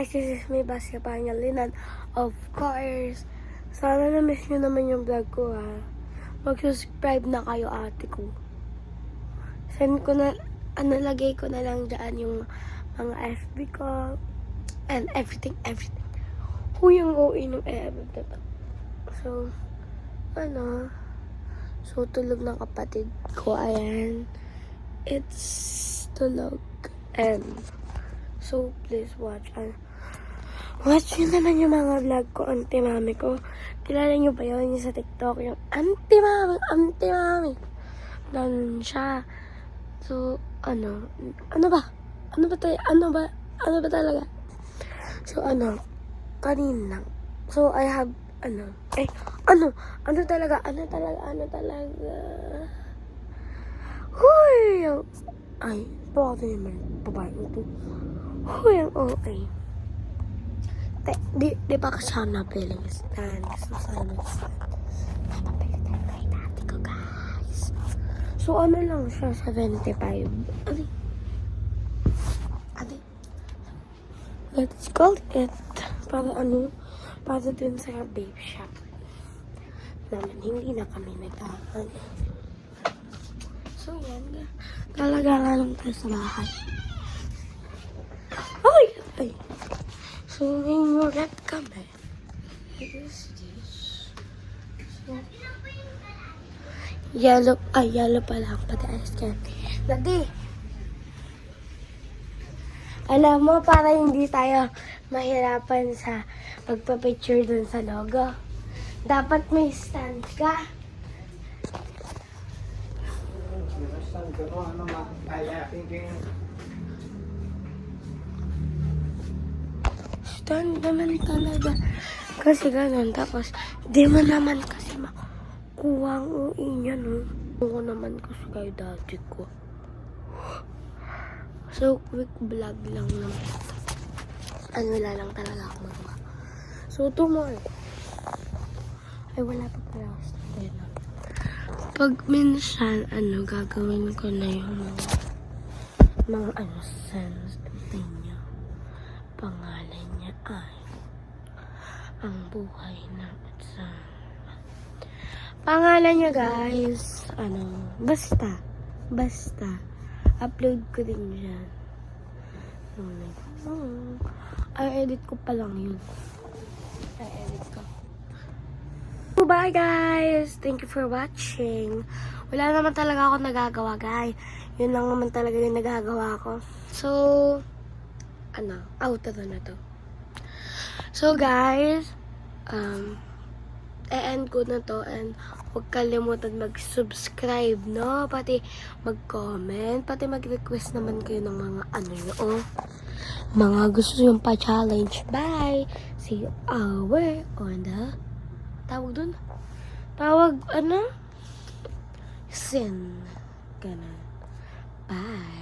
guys, this is me, Basia Pangalinan. Of course, sana na-miss nyo naman yung vlog ko ha. Mag-subscribe na kayo, ate ko. Send ko na, lagay ko na lang dyan yung mga FB ko. And everything. Huyang OA ng FB na to. So, So, tulog ng kapatid ko. Ayan. It's tulog. And, so, please watch. Watch nyo naman yung mga vlog ko, Auntie Mami ko. Kilala nyo ba yun? Yung sa TikTok, yung Auntie Mami. Ganun siya. So, ano ba talaga? So, kanina lang. So, I have, ano talaga? Huy! Ay, bakit naman babae ito? Huy, ang okay. Di pa kasama feeling stand. So, sana stand. Napapilitan kay dati ko, guys. So, lang siya, 75. Adi. Let's call it. Para dun sa babe shop. Naman, hindi na kami nagkakan. So, yan. Galagala lang tayo sa bahay. Ay! So, may murat kami. What is this? So, yellow pala ang pataas candy. Daddy! Alam mo, para hindi tayo mahirapan sa pagpapicture dun sa logo, dapat may stand ka. Stand naman talaga. Kasi ganun. Tapos, di mo naman kasi makuha ang uwi niya, no? Ako naman kasi kay dati ko. So, quick vlog lang naman. Wala lang talaga ako magawa. So, tomorrow. Ay, wala pa pala ako sa pera. Pag minsan, gagawin ko na yung mga sense niya. Pangalan niya ay Ang Buhay ng Itsan. Pangalan niya, guys, basta. Upload ko din yan. I-edit ko pa lang yun. Bye, guys! Thank you for watching. Wala naman talaga ako nagagawa, guys. Yun lang naman talaga yung nagagawa ko. So, outro na to. So, guys, e-end ko na to and huwag kalimutan mag-subscribe, no? Pati mag-comment, pati mag-request naman kayo ng mga mga gusto yung pa-challenge. Bye! See you on the sin. Ganun. Bye!